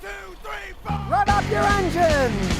2, 3, 4. Rev up your engines!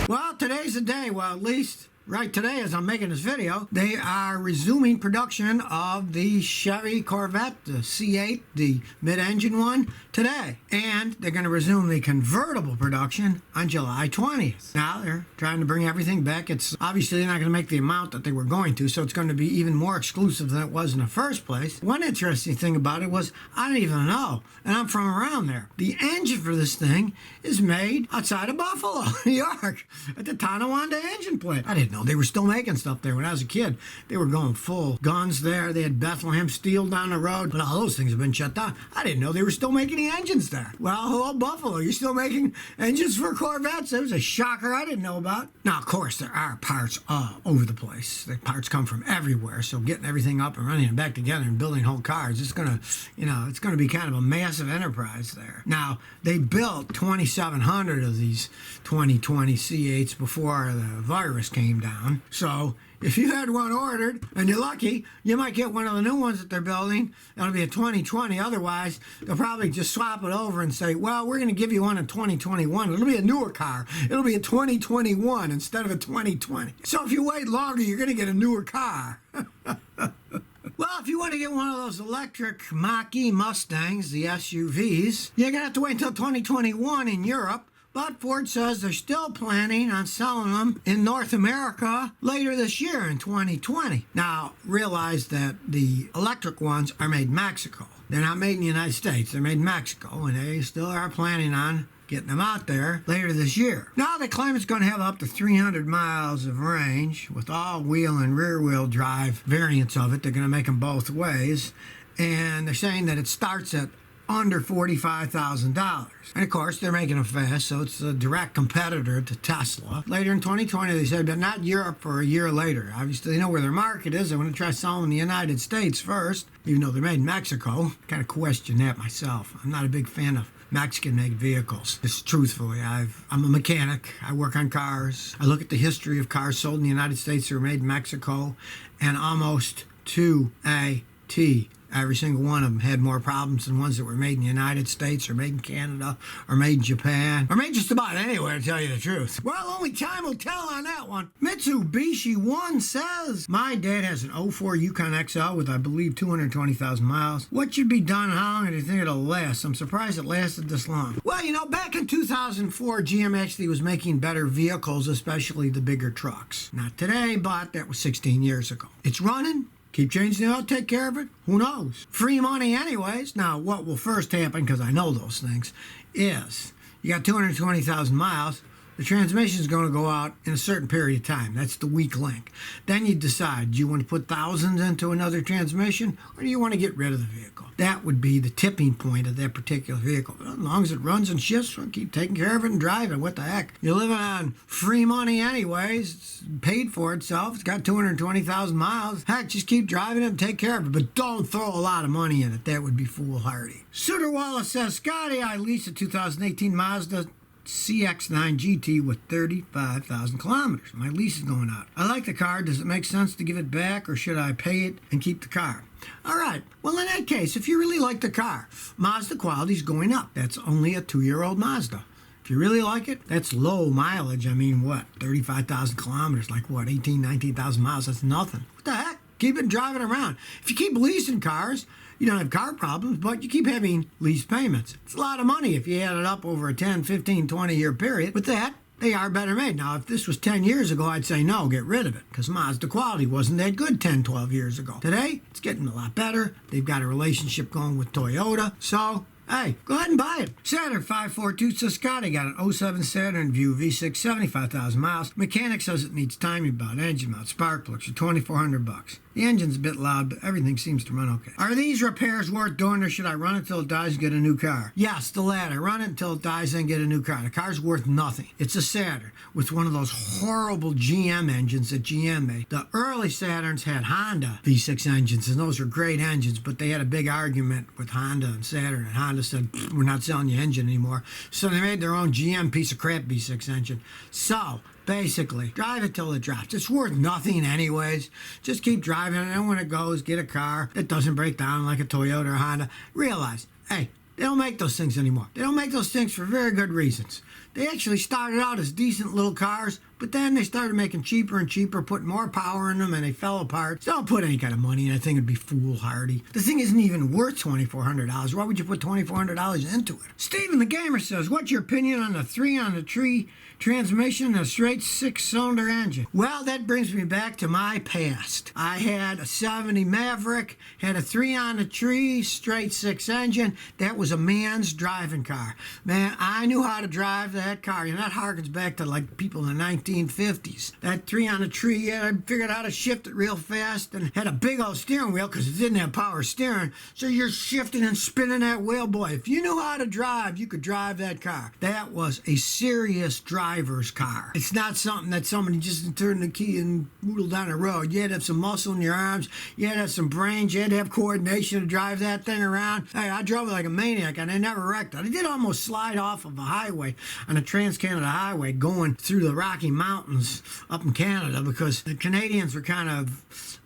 Well, today's the day. Well, at least right today, as I'm making this video, they are resuming production of the Chevy Corvette, the C8, the mid-engine one, today. And they're going to resume the convertible production on July 20th. Now, they're trying to bring everything back. It's obviously they're not going to make the amount that they were going to, so it's going to be even more exclusive than it was in the first place. One interesting thing about it was, I didn't even know, and I'm from around there. The engine for this thing is made outside of Buffalo, New York, at the Tonawanda engine plant. I didn't know they were still making stuff there. When I was a kid, they were going full guns there. They had Bethlehem Steel down the road, but all those things have been shut down. I didn't know they were still making the engines there. Well, hello, Buffalo. You're still making engines for Corvettes? It was a shocker I didn't know about. Now, of course, there are parts all over the place. The parts come from everywhere, so getting everything up and running and back together and building whole cars, it's going to, it's going to be kind of a massive enterprise there. Now, they built 2,700 of these 2020 C8s before the virus came down. So if you had one ordered and you're lucky, you might get one of the new ones that they're building. That'll be a 2020. Otherwise, they'll probably just swap it over and say, well, we're going to give you one in 2021. It'll be a newer car. It'll be a 2021 instead of a 2020. So if you wait longer, you're going to get a newer car. Well, if you want to get one of those electric Mach-E Mustangs, the SUVs, you're going to have to wait until 2021 in Europe. But Ford says they're still planning on selling them in North America later this year in 2020. Now, realize that the electric ones are made in Mexico. They're not made in the United States. They're made in Mexico, and they still are planning on getting them out there later this year. Now, they claim it's going to have up to 300 miles of range with all-wheel and rear-wheel drive variants of it. They're going to make them both ways. And they're saying that it starts at under $45,000. And of course, they're making them fast, so it's a direct competitor to Tesla. Later in 2020, they said, but not Europe for a year later. Obviously, they know where their market is. They want to try selling in the United States first, even though they're made in Mexico. Kind of question that myself. I'm not a big fan of Mexican-made vehicles. Just truthfully, I'm a mechanic. I work on cars. I look at the history of cars sold in the United States that were made in Mexico, and almost to a T, every single one of them had more problems than ones that were made in the United States or made in Canada or made in Japan or made just about anywhere, to tell you the truth. Well, only time will tell on that one. Mitsubishi One says, my dad has an 04 Yukon XL with, I believe, 220,000 miles. What should be done and how long do you think it'll last? I'm surprised it lasted this long. Well, back in 2004, GM actually was making better vehicles, especially the bigger trucks. Not today, but that was 16 years ago. It's running. Keep changing it out, take care of it. Who knows? Free money anyways. Now, what will first happen, because I know those things, is you got 220,000 miles. The transmission is going to go out in a certain period of time. That's the weak link. Then you decide, do you want to put thousands into another transmission, or do you want to get rid of the vehicle? That would be the tipping point of that particular vehicle. But as long as it runs and shifts, we'll keep taking care of it and driving. What the heck? You're living on free money anyways. It's paid for itself. It's got 220,000 miles. Heck, just keep driving it and take care of it. But don't throw a lot of money in it. That would be foolhardy. Suter Wallace says, Scotty, I leased a 2018 Mazda CX-9 GT with 35,000 kilometers. My lease is going out. I like the car. Does it make sense to give it back, or should I pay it and keep the car? All right. Well, in that case, if you really like the car, Mazda quality is going up. That's only a 2-year-old Mazda. If you really like it, that's low mileage. I mean, what? 35,000 kilometers, like what? 18, 19,000 miles. That's nothing. What the heck? Keep it driving around. If you keep leasing cars, you don't have car problems, but you keep having lease payments. It's a lot of money if you add it up over a 10, 15, 20-year period. With that, they are better made. Now, if this was 10 years ago, I'd say no, get rid of it, because Mazda quality wasn't that good 10, 12 years ago. Today, it's getting a lot better. They've got a relationship going with Toyota, so hey, go ahead and buy it. Saturn 542 says, Scotty got an 07 Saturn Vue V6, 75,000 miles. Mechanic says it needs timing belt, engine mount, spark plugs for $2,400. The engine's a bit loud, but everything seems to run okay. Are these repairs worth doing, or should I run it until it dies and get a new car? Yes, the latter. Run it until it dies and get a new car. The car's worth nothing. It's a Saturn with one of those horrible GM engines that GM made. The early Saturns had Honda V6 engines, and those were great engines, but they had a big argument with Honda and Saturn, and Honda said, we're not selling your engine anymore. So they made their own GM piece of crap V6 engine. So basically, drive it till it drops. It's worth nothing anyways. Just keep driving it, and when it goes, get a car that doesn't break down like a Toyota or Honda. Realize, hey, They don't make those things anymore. They don't make those things for very good reasons. They actually started out as decent little cars, but then they started making cheaper and cheaper, putting more power in them, and they fell apart. So don't put any kind of money in it. I think it'd be foolhardy. The thing isn't even worth $2,400. Why would you put $2,400 into it? Steven the Gamer says, what's your opinion on the 3-on-the-tree transmission and a straight 6-cylinder engine? Well, that brings me back to my past. I had a 70 Maverick, had a 3-on-the-tree, straight 6 engine. That was a man's driving car. Man, I knew how to drive that car. And that harkens back to like people in the 1950s. That 3-on-the-tree, I figured out how to shift it real fast and had a big old steering wheel because it didn't have power steering. So you're shifting and spinning that wheel, boy. If you knew how to drive, you could drive that car. That was a serious driver's car. It's not something that somebody just turned the key and noodled down the road. You had to have some muscle in your arms. You had to have some brains. You had to have coordination to drive that thing around. Hey, I drove it like a maniac and I never wrecked it. I did almost slide off of a highway on a Trans-Canada highway going through the Rocky Mountains up in Canada because the Canadians were kind of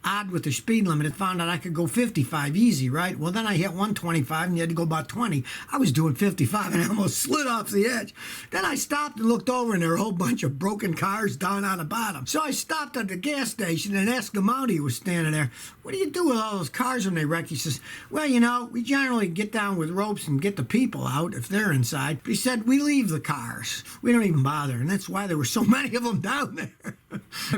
odd with the speed limit. It found out I could go 55 easy, right? Well, then I hit 125 and you had to go about 20. I was doing 55 and I almost slid off the edge. Then I stopped and looked over and there were a whole bunch of broken cars down on the bottom. So I stopped at the gas station and asked the Mountie who was standing there, what do you do with all those cars when they wreck? He says, well, you know, we generally get down with ropes and get the people out if they're inside. He said, we leave the cars. We don't even bother. And that's why there were so many of them down there.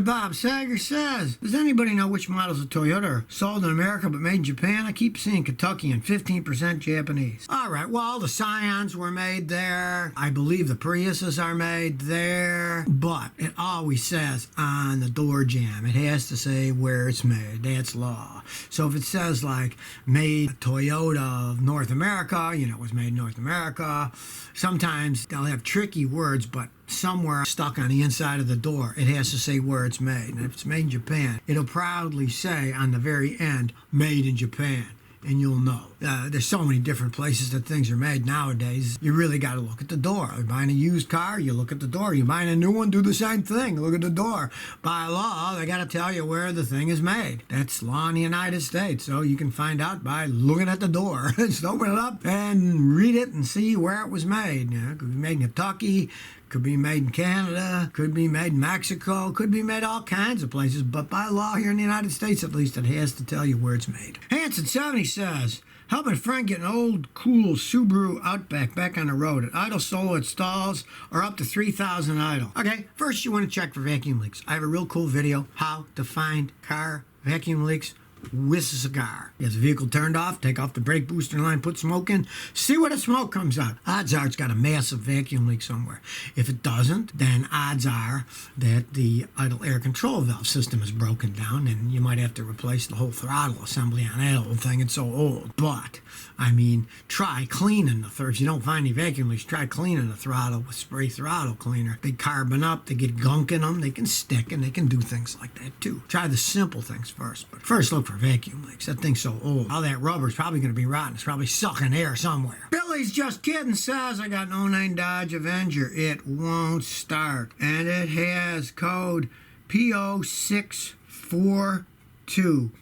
Bob Sager says, does anybody know which models of Toyota are sold in America but made in Japan? I keep seeing Kentucky and 15% Japanese. All right, well, the Scions were made there. I believe the Priuses are made there. But it always says on the door jamb, it has to say where it's made. That's law. So if it says like made Toyota of North America, you know, it was made in North America. Sometimes they'll have tricky words, but somewhere stuck on the inside of the door, it has to say where it's made. And if it's made in Japan, it'll proudly say on the very end, made in Japan. And you'll know. There's so many different places that things are made nowadays. You really got to look at the door. You're buying a used car, you look at the door. You're buying a new one, do the same thing. Look at the door. By law, they got to tell you where the thing is made. That's law in the United States. So you can find out by looking at the door. Just open it up and read it and see where it was made. You know, it could be made in Kentucky. Could be made in Canada, could be made in Mexico, could be made all kinds of places, but by law here in the United States at least, it has to tell you where it's made. Hanson70 says, helping a friend get an old, cool Subaru Outback back on the road. At idle solo at stalls or up to 3,000 idle. Okay, first you want to check for vacuum leaks. I have a real cool video, how to find car vacuum leaks with a cigar. You have the vehicle turned off, take off the brake booster line, put smoke in, see where the smoke comes out. Odds are it's got a massive vacuum leak somewhere. If it doesn't, then odds are that the idle air control valve system is broken down and you might have to replace the whole throttle assembly on that old thing. It's so old. But, I mean, try cleaning the throttle. If you don't find any vacuum leaks, try cleaning the throttle with spray throttle cleaner. They carbon up, they get gunk in them, they can stick, and they can do things like that too. Try the simple things first. But first look for vacuum leaks. That thing's so old. All that rubber's probably going to be rotten. It's probably sucking air somewhere. Billy's just kidding says, I got an 09 Dodge Avenger. It won't start. And it has code P0642.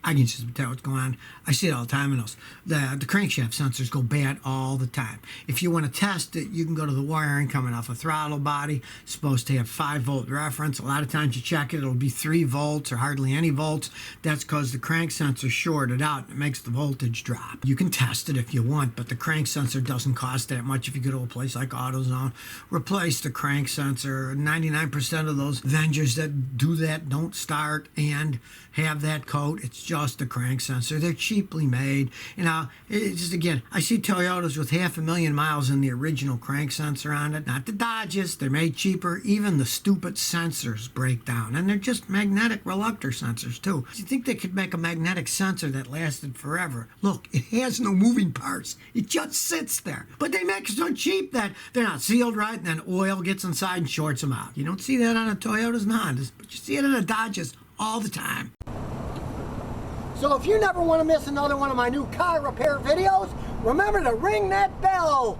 I can just tell what's going on. I see it all the time in those. The crankshaft sensors go bad all the time. If you want to test it, you can go to the wiring coming off a throttle body. It's supposed to have 5-volt reference. A lot of times you check it, it'll be 3 volts or hardly any volts. That's because the crank sensor shorted out and it makes the voltage drop. You can test it if you want, but the crank sensor doesn't cost that much if you go to a place like AutoZone. Replace the crank sensor. 99% of those Avengers that do that don't start and have that code. It's just the crank sensor. They're cheaply made. You know, it's just, again, I see Toyotas with 500,000 miles in the original crank sensor on it. Not the Dodges. They're made cheaper. Even the stupid sensors break down. And they're just magnetic reluctor sensors, too. You think they could make a magnetic sensor that lasted forever? Look, it has no moving parts. It just sits there. But they make it so cheap that they're not sealed right, and then oil gets inside and shorts them out. You don't see that on the Toyotas and Hondas, but you see it on the Dodges all the time. So if you never want to miss another one of my new car repair videos, remember to ring that bell.